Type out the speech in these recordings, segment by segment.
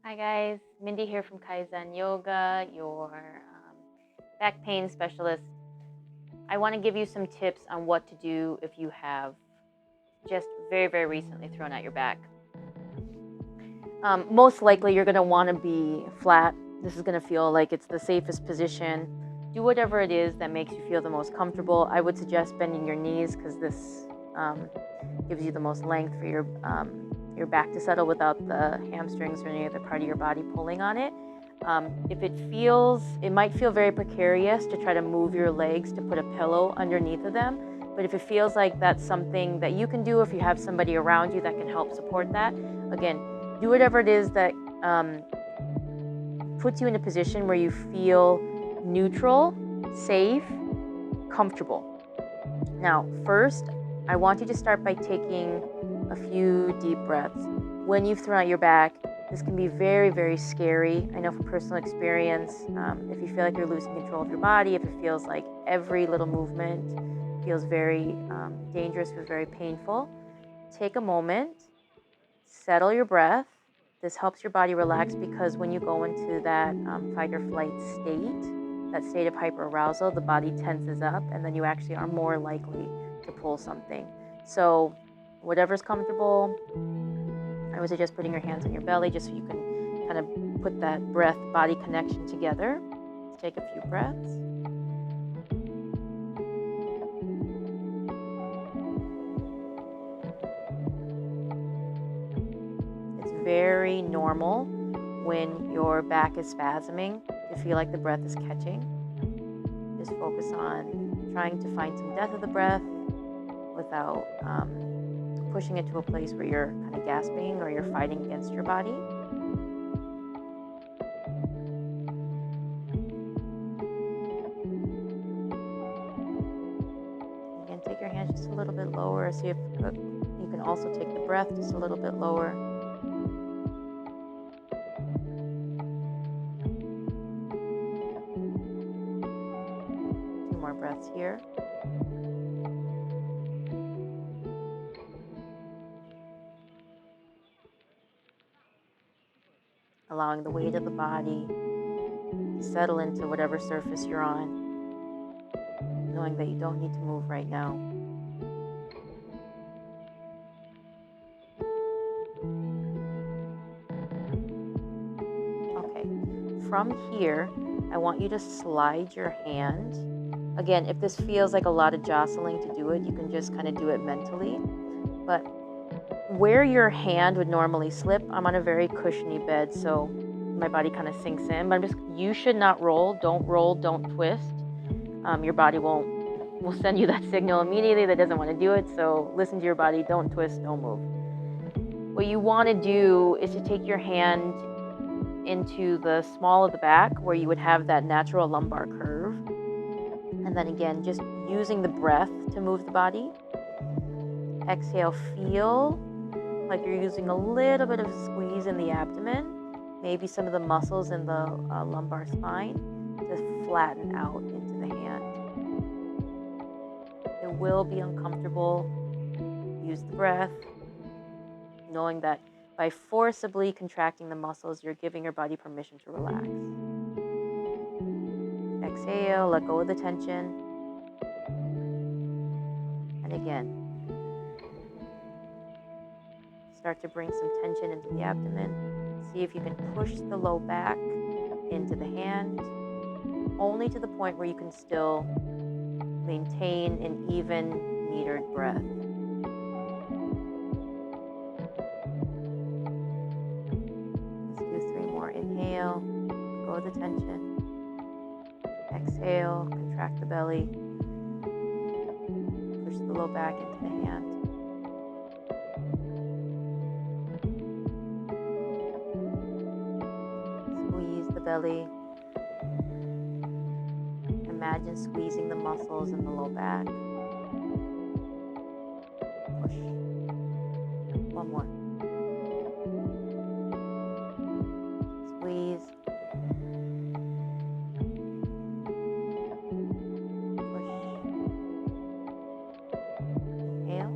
Hi guys, Mindy here from Kaizen Yoga, your back pain specialist. I want to give you some tips on what to do if you have just very, very recently thrown out your back. Most likely, you're going to want to be flat. This is going to feel like it's the safest position. Do whatever it is that makes you feel the most comfortable. I would suggest bending your knees because this gives you the most length for your back to settle without the hamstrings or any other part of your body pulling on it. If it might feel very precarious to try to move your legs to put a pillow underneath of them. But if it feels like that's something that you can do, if you have somebody around you that can help support that, again, do whatever it is that puts you in a position where you feel neutral, safe, comfortable. Now, first, I want you to start by taking a few deep breaths. When you've thrown out your back, this can be very, very scary. I know from personal experience, if you feel like you're losing control of your body, if it feels like every little movement feels very dangerous, feels very painful, take a moment, settle your breath. This helps your body relax because when you go into that fight or flight state, that state of hyperarousal, the body tenses up and then you actually are more likely to pull something. So, whatever's comfortable, I would suggest putting your hands on your belly just so you can kind of put that breath body connection together. Let's take a few breaths. It's very normal when your back is spasming to feel like the breath is catching. Just focus on trying to find some depth of the breath without pushing it to a place where you're kind of gasping or you're fighting against your body. Again, take your hands just a little bit lower. See if you can also take the breath just a little bit lower. Two more breaths here. Allowing the weight of the body to settle into whatever surface you're on, knowing that you don't need to move right now. Okay, from here, I want you to slide your hand. Again, if this feels like a lot of jostling to do it, you can just kind of do it mentally. But where your hand would normally slip, I'm on a very cushiony bed, so my body kind of sinks in. But you should not roll. Don't roll, don't twist. Your body will send you that signal immediately that doesn't want to do it. So listen to your body. Don't twist, don't move. What you want to do is to take your hand into the small of the back where you would have that natural lumbar curve. And then again, just using the breath to move the body. Exhale, feel like you're using a little bit of a squeeze in the abdomen, maybe some of the muscles in the lumbar spine to flatten out into the hand. It will be uncomfortable. Use the breath, knowing that by forcibly contracting the muscles, you're giving your body permission to relax. Exhale, let go of the tension. And again, start to bring some tension into the abdomen. See if you can push the low back into the hand, only to the point where you can still maintain an even, metered breath. Let's do 3 more. Inhale, go with the tension. Exhale, contract the belly. Push the low back into the hand. Squeeze the belly. Imagine squeezing the muscles in the low back. Push. One more. Squeeze. Push. Inhale.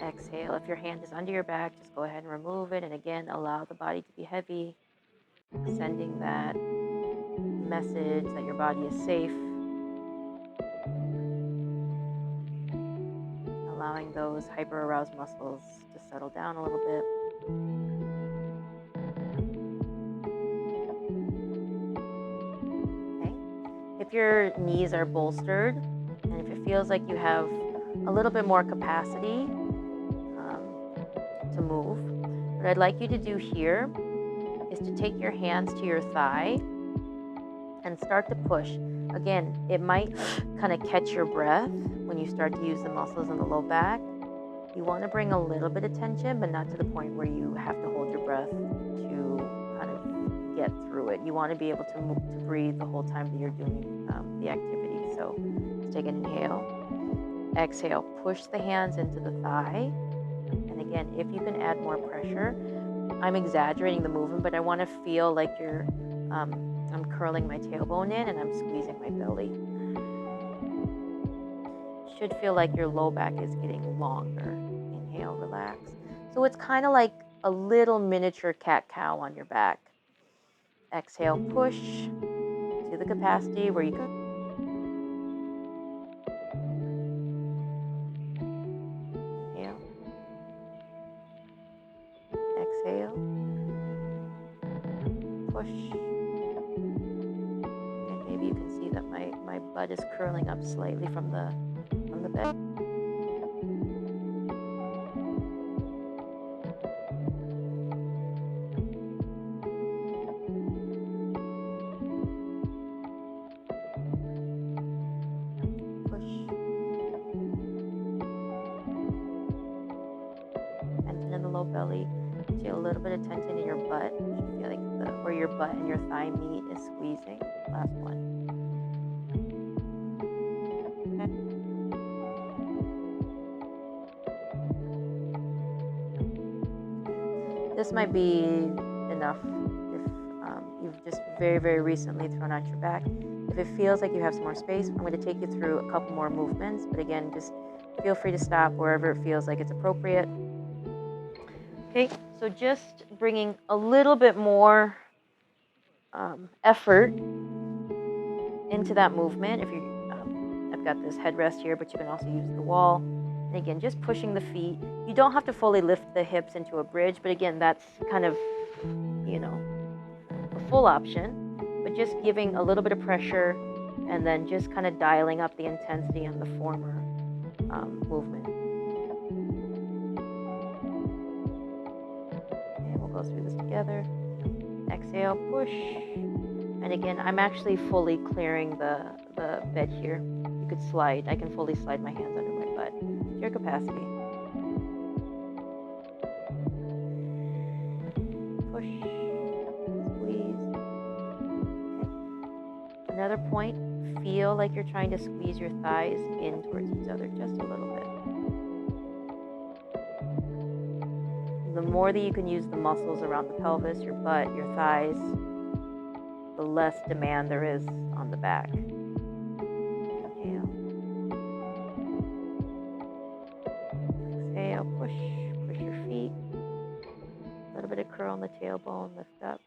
Exhale. If if your hand is under your back, just go ahead and remove it. And again, allow the body to be heavy, sending that message that your body is safe, allowing those hyper aroused muscles to settle down a little bit. Okay. If your knees are bolstered and if it feels like you have a little bit more capacity to move, what I'd like you to do here is to take your hands to your thigh and start to push. Again, it might kind of catch your breath when you start to use the muscles in the low back. You want to bring a little bit of tension, but not to the point where you have to hold your breath to kind of get through it. You want to be able to move, to breathe the whole time that you're doing the activity. So let's take an inhale, exhale, push the hands into the thigh. And again, if you can add more pressure, I'm exaggerating the movement, but I want to feel like you're I'm curling my tailbone in and I'm squeezing my belly. Should feel like your low back is getting longer. Inhale, relax. So it's kind of like a little miniature cat-cow on your back. Exhale, push to the capacity where you can. Inhale. Exhale. Push. And maybe you can see that my butt is curling up slightly from the bed. Push. Tension in the low belly. Feel a little bit of tension in your butt. You should feel like where your butt and your thigh meet is squeezing. Last one. This might be enough if you've just very, very recently thrown out your back. If it feels like you have some more space, I'm going to take you through a couple more movements. But again, just feel free to stop wherever it feels like it's appropriate. Okay, so just bringing a little bit more effort into that movement. If you, I've got this headrest here, but you can also use the wall. And again, just pushing the feet. You don't have to fully lift the hips into a bridge, but again, that's kind of, a full option. But just giving a little bit of pressure and then just kind of dialing up the intensity on the former movement. Okay, we'll go through this together. Exhale, push. And again, I'm actually fully clearing the bed here. You could slide. I can fully slide my hands under my butt. To your capacity. Push. Squeeze. Okay. Another point, feel like you're trying to squeeze your thighs in towards each other just a little bit. The more that you can use the muscles around the pelvis, your butt, your thighs, the less demand there is on the back. Inhale. Exhale, push your feet. A little bit of curl in the tailbone, lift up.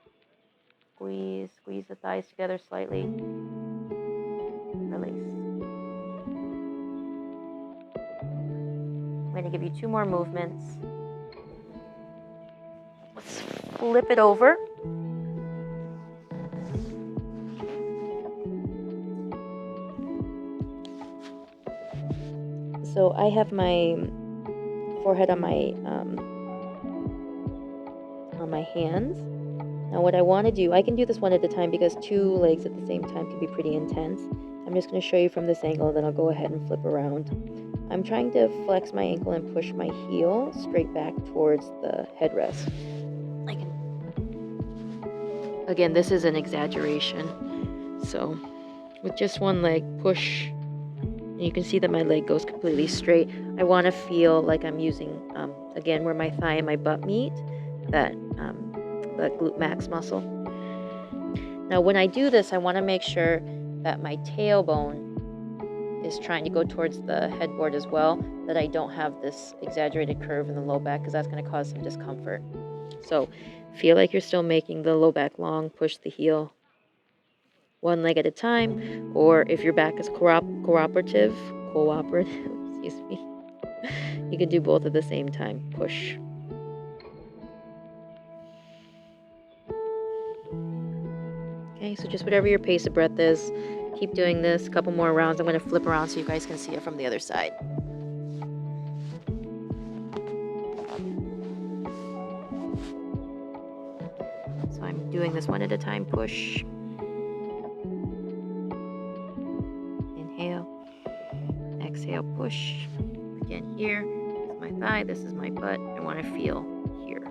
Squeeze the thighs together slightly. Release. I'm going to give you 2 more movements. Let's flip it over. So I have my forehead on my hands. Now what I want to do, I can do this one at a time because 2 legs at the same time can be pretty intense. I'm just going to show you from this angle, then I'll go ahead and flip around. I'm trying to flex my ankle and push my heel straight back towards the headrest. Again, this is an exaggeration. So with just one leg, push. And you can see that my leg goes completely straight. I want to feel like I'm using, again, where my thigh and my butt meet, that glute max muscle. Now, when I do this, I want to make sure that my tailbone is trying to go towards the headboard as well, that I don't have this exaggerated curve in the low back because that's going to cause some discomfort. So feel like you're still making the low back long, push the heel one leg at a time, or if your back is cooperative, excuse me, you can do both at the same time. Push. Okay, so just whatever your pace of breath is, keep doing this. A couple more rounds. I'm going to flip around so you guys can see it from the other side. So I'm doing this one at a time. Push. Inhale. Exhale. Push. Again here. This is my thigh. This is my butt. I want to feel here.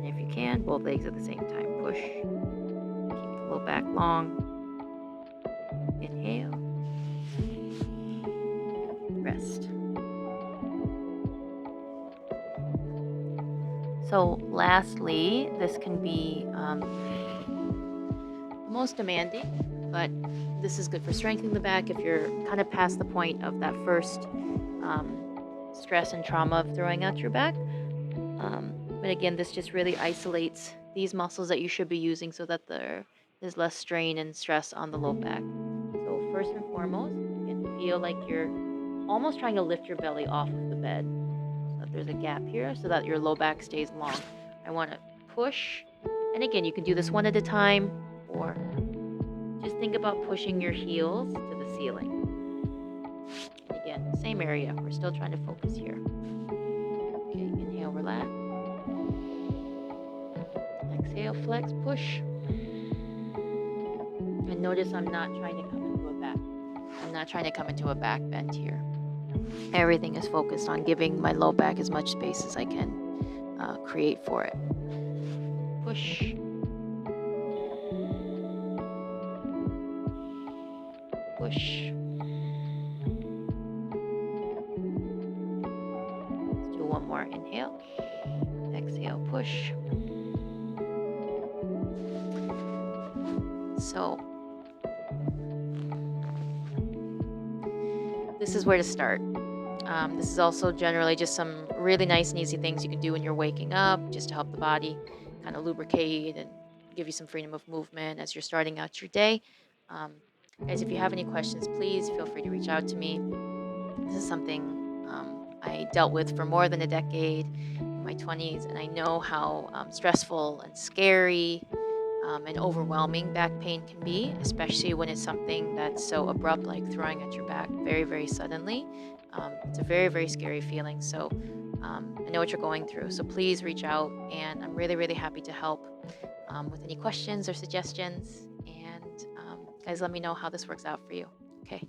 And if you can, both legs at the same time. Push. Keep the low back long. Inhale. Rest. So lastly, this can be most demanding, but this is good for strengthening the back if you're kind of past the point of that first stress and trauma of throwing out your back. But again, this just really isolates these muscles that you should be using so that there is less strain and stress on the low back. So first and foremost, you can feel like you're almost trying to lift your belly off of the bed. So there's a gap here so that your low back stays long. I want to push. And again, you can do this one at a time, or just think about pushing your heels to the ceiling. And again, same area. We're still trying to focus here. Okay, inhale, relax. Exhale, flex, push. And notice I'm not trying to come into a back. I'm not trying to come into a back bend here. Everything is focused on giving my low back as much space as I can create for it. Push. Push. Let's do one more. Inhale. Exhale, push. So this is where to start. This is also generally just some really nice and easy things you can do when you're waking up, just to help the body kind of lubricate and give you some freedom of movement as you're starting out your day. Guys, if you have any questions, please feel free to reach out to me. This is something I dealt with for more than a decade in my 20s, and I know how stressful and scary and overwhelming back pain can be, especially when it's something that's so abrupt, like throwing at your back very, very suddenly. It's a very, very scary feeling. So I know what you're going through. So please reach out, and I'm really, really happy to help with any questions or suggestions. And guys, let me know how this works out for you. Okay.